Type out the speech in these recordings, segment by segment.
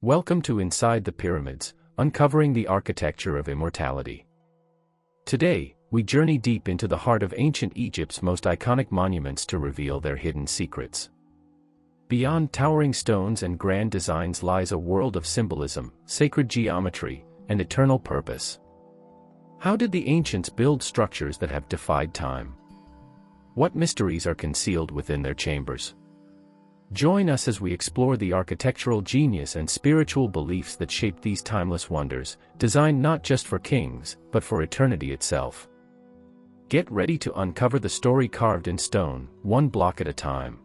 Welcome to Inside the Pyramids, uncovering the architecture of immortality. Today, we journey deep into the heart of ancient Egypt's most iconic monuments to reveal their hidden secrets. Beyond towering stones and grand designs lies a world of symbolism, sacred geometry, and eternal purpose. How did the ancients build structures that have defied time? What mysteries are concealed within their chambers? Join us as we explore the architectural genius and spiritual beliefs that shape these timeless wonders, designed not just for kings, but for eternity itself. Get ready to uncover the story carved in stone, one block at a time.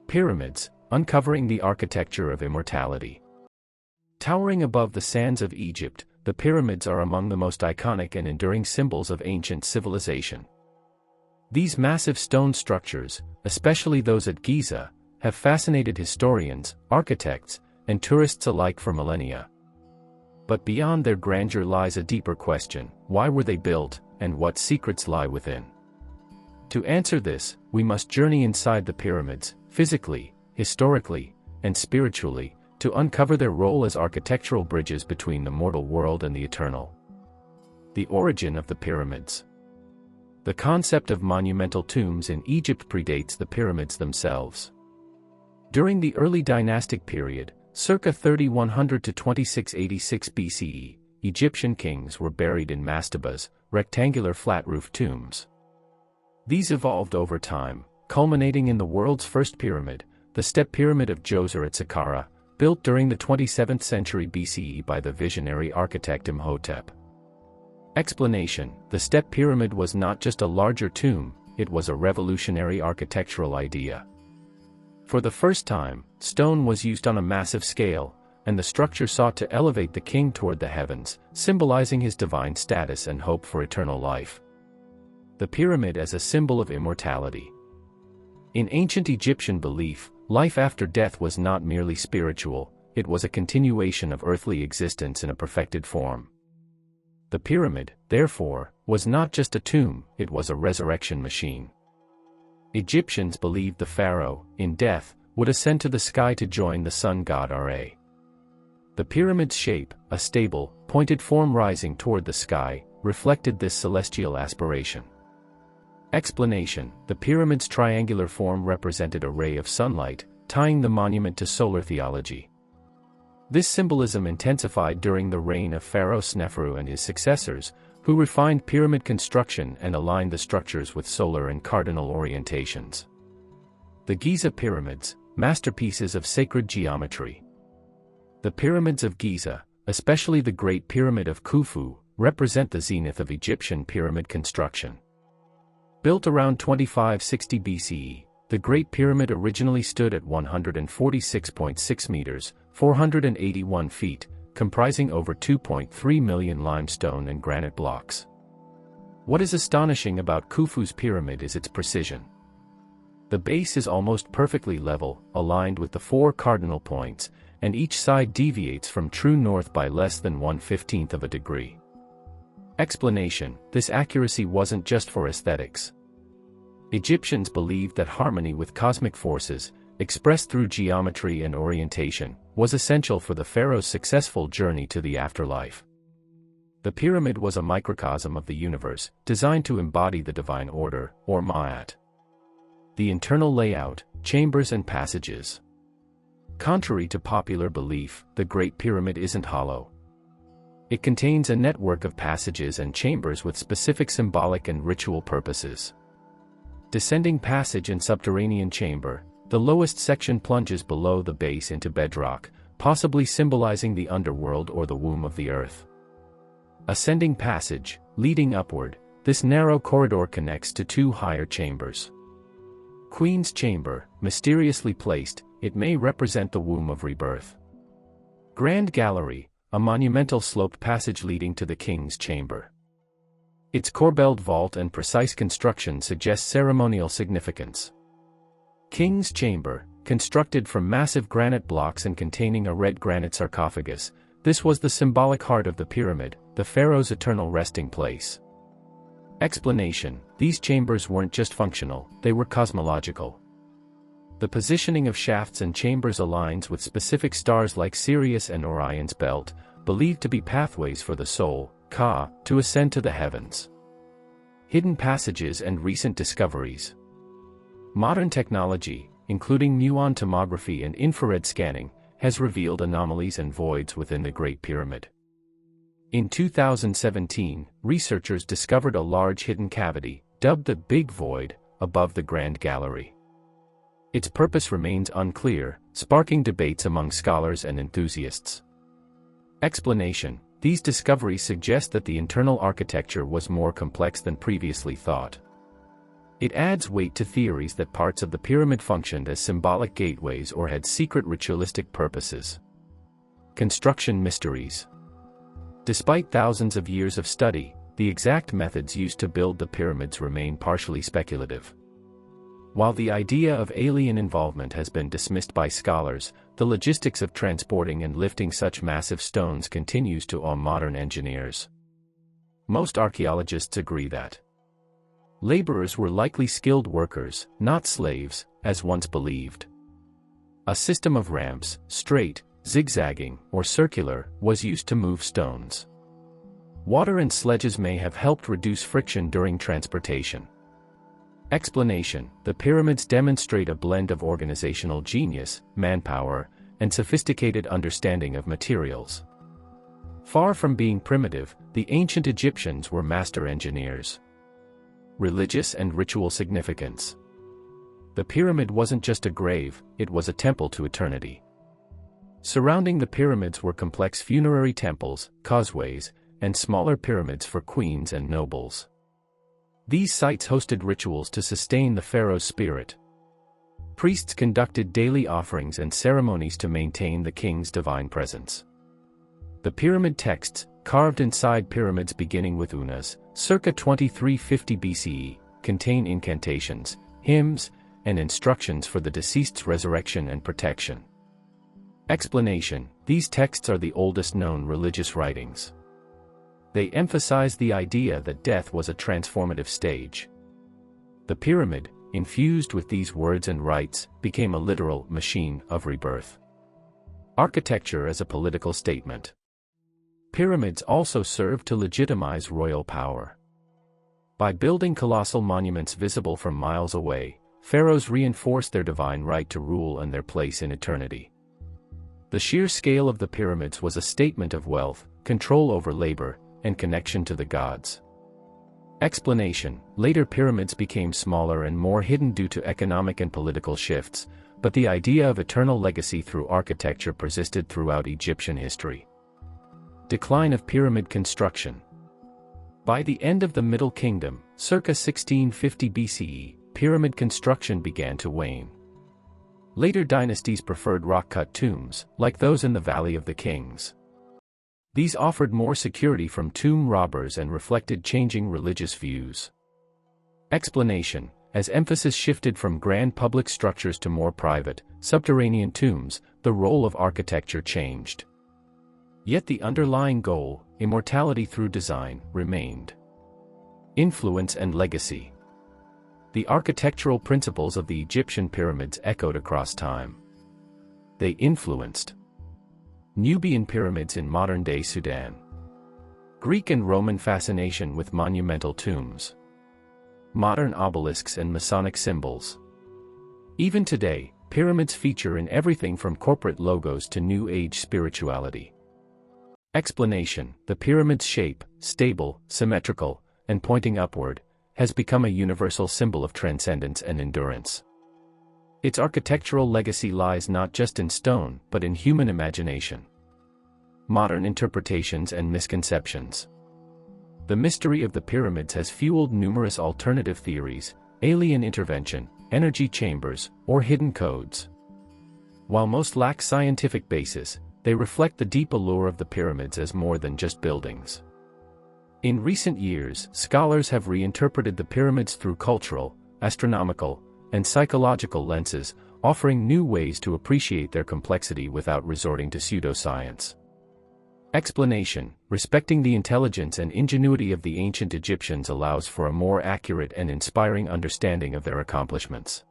Pyramids, uncovering the architecture of immortality. Towering above the sands of Egypt, the pyramids are among the most iconic and enduring symbols of ancient civilization. These massive stone structures, especially those at Giza, have fascinated historians, architects, and tourists alike for millennia. But beyond their grandeur lies a deeper question: why were they built, and what secrets lie within? To answer this, we must journey inside the pyramids, physically, historically, and spiritually, to uncover their role as architectural bridges between the mortal world and the eternal. The origin of the pyramids. The concept of monumental tombs in Egypt predates the pyramids themselves. During the early dynastic period, circa 3100 to 2686 BCE, Egyptian kings were buried in mastabas, rectangular flat-roofed tombs. These evolved over time, culminating in the world's first pyramid, the Step Pyramid of Djoser at Saqqara, built during the 27th century BCE by the visionary architect Imhotep. Explanation: the Step Pyramid was not just a larger tomb, it was a revolutionary architectural idea. For the first time, stone was used on a massive scale, and the structure sought to elevate the king toward the heavens, symbolizing his divine status and hope for eternal life. The pyramid as a symbol of immortality. In ancient Egyptian belief, life after death was not merely spiritual, it was a continuation of earthly existence in a perfected form. The pyramid, therefore, was not just a tomb, it was a resurrection machine. Egyptians believed the pharaoh, in death, would ascend to the sky to join the sun god Ra. The pyramid's shape, a stable, pointed form rising toward the sky, reflected this celestial aspiration. Explanation: the pyramid's triangular form represented a ray of sunlight, tying the monument to solar theology. This symbolism intensified during the reign of Pharaoh Sneferu and his successors, who refined pyramid construction and aligned the structures with solar and cardinal orientations. The Giza Pyramids, masterpieces of sacred geometry. The pyramids of Giza, especially the Great Pyramid of Khufu, represent the zenith of Egyptian pyramid construction. Built around 2560 BCE, the Great Pyramid originally stood at 146.6 meters, 481 feet, comprising over 2.3 million limestone and granite blocks. What is astonishing about Khufu's pyramid is its precision. The base is almost perfectly level, aligned with the four cardinal points, and each side deviates from true north by less than 1/15 of a degree. Explanation: this accuracy wasn't just for aesthetics. Egyptians believed that harmony with cosmic forces, expressed through geometry and orientation, was essential for the pharaoh's successful journey to the afterlife. The pyramid was a microcosm of the universe, designed to embody the divine order, or Ma'at. The internal layout, chambers and passages. Contrary to popular belief, the Great Pyramid isn't hollow. It contains a network of passages and chambers with specific symbolic and ritual purposes. Descending passage and subterranean chamber, the lowest section plunges below the base into bedrock, possibly symbolizing the underworld or the womb of the earth. Ascending passage, leading upward, this narrow corridor connects to two higher chambers. Queen's Chamber, mysteriously placed, it may represent the womb of rebirth. Grand Gallery, a monumental sloped passage leading to the King's Chamber. Its corbelled vault and precise construction suggest ceremonial significance. King's Chamber, constructed from massive granite blocks and containing a red granite sarcophagus, this was the symbolic heart of the pyramid, the pharaoh's eternal resting place. Explanation: these chambers weren't just functional, they were cosmological. The positioning of shafts and chambers aligns with specific stars like Sirius and Orion's belt, believed to be pathways for the soul, Ka, to ascend to the heavens. Hidden passages and recent discoveries. Modern technology, including muon tomography and infrared scanning, has revealed anomalies and voids within the Great Pyramid. In 2017, researchers discovered a large hidden cavity, dubbed the Big Void, above the Grand Gallery. Its purpose remains unclear, sparking debates among scholars and enthusiasts. Explanation: these discoveries suggest that the internal architecture was more complex than previously thought. It adds weight to theories that parts of the pyramid functioned as symbolic gateways or had secret ritualistic purposes. Construction mysteries. Despite thousands of years of study, the exact methods used to build the pyramids remain partially speculative. While the idea of alien involvement has been dismissed by scholars, the logistics of transporting and lifting such massive stones continues to awe modern engineers. Most archaeologists agree that laborers were likely skilled workers, not slaves, as once believed. A system of ramps, straight, zigzagging, or circular, was used to move stones. Water and sledges may have helped reduce friction during transportation. Explanation: the pyramids demonstrate a blend of organizational genius, manpower, and sophisticated understanding of materials. Far from being primitive, the ancient Egyptians were master engineers. Religious and ritual significance. The pyramid wasn't just a grave, it was a temple to eternity. Surrounding the pyramids were complex funerary temples, causeways, and smaller pyramids for queens and nobles. These sites hosted rituals to sustain the pharaoh's spirit. Priests conducted daily offerings and ceremonies to maintain the king's divine presence. The pyramid texts, carved inside pyramids beginning with Unas, circa 2350 BCE, contain incantations, hymns, and instructions for the deceased's resurrection and protection. Explanation: these texts are the oldest known religious writings. They emphasize the idea that death was a transformative stage. The pyramid, infused with these words and rites, became a literal machine of rebirth. Architecture as a political statement. Pyramids also served to legitimize royal power. By building colossal monuments visible from miles away, pharaohs reinforced their divine right to rule and their place in eternity. The sheer scale of the pyramids was a statement of wealth, control over labor, and connection to the gods. Explanation: later pyramids became smaller and more hidden due to economic and political shifts, but the idea of eternal legacy through architecture persisted throughout Egyptian history. Decline of pyramid construction. By the end of the Middle Kingdom, circa 1650 BCE, pyramid construction began to wane. Later dynasties preferred rock-cut tombs, like those in the Valley of the Kings. These offered more security from tomb robbers and reflected changing religious views. Explanation: as emphasis shifted from grand public structures to more private, subterranean tombs, the role of architecture changed. Yet the underlying goal, immortality through design, remained. Influence and legacy. The architectural principles of the Egyptian pyramids echoed across time. They influenced Nubian pyramids in modern-day Sudan, Greek and Roman fascination with monumental tombs, modern obelisks and Masonic symbols. Even today, pyramids feature in everything from corporate logos to New Age spirituality. Explanation: the pyramid's shape, stable, symmetrical, and pointing upward, has become a universal symbol of transcendence and endurance. Its architectural legacy lies not just in stone, but in human imagination. Modern interpretations and misconceptions. The mystery of the pyramids has fueled numerous alternative theories: alien intervention, energy chambers, or hidden codes. While most lack scientific basis, they reflect the deep allure of the pyramids as more than just buildings. In recent years, scholars have reinterpreted the pyramids through cultural, astronomical, and psychological lenses, offering new ways to appreciate their complexity without resorting to pseudoscience. Explanation: respecting the intelligence and ingenuity of the ancient Egyptians allows for a more accurate and inspiring understanding of their accomplishments.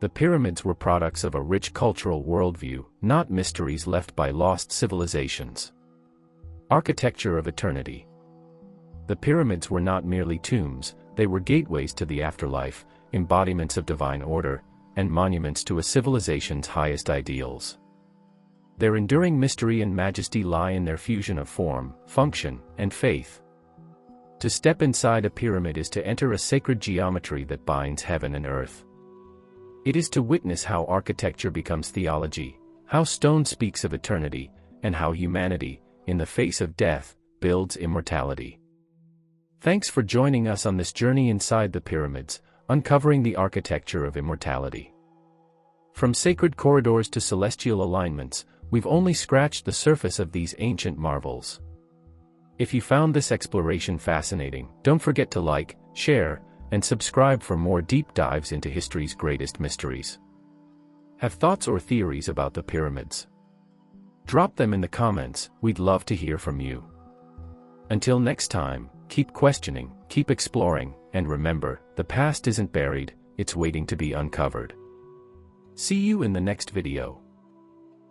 The pyramids were products of a rich cultural worldview, not mysteries left by lost civilizations. Architecture of Eternity. The pyramids were not merely tombs, they were gateways to the afterlife, embodiments of divine order, and monuments to a civilization's highest ideals. Their enduring mystery and majesty lie in their fusion of form, function, and faith. To step inside a pyramid is to enter a sacred geometry that binds heaven and earth. It is to witness how architecture becomes theology, how stone speaks of eternity, and how humanity, in the face of death, builds immortality. Thanks for joining us on this journey inside the pyramids, uncovering the architecture of immortality. From sacred corridors to celestial alignments, we've only scratched the surface of these ancient marvels. If you found this exploration fascinating, don't forget to like, share, and subscribe for more deep dives into history's greatest mysteries. Have thoughts or theories about the pyramids? Drop them in the comments, we'd love to hear from you. Until next time, keep questioning, keep exploring, and remember, the past isn't buried, it's waiting to be uncovered. See you in the next video.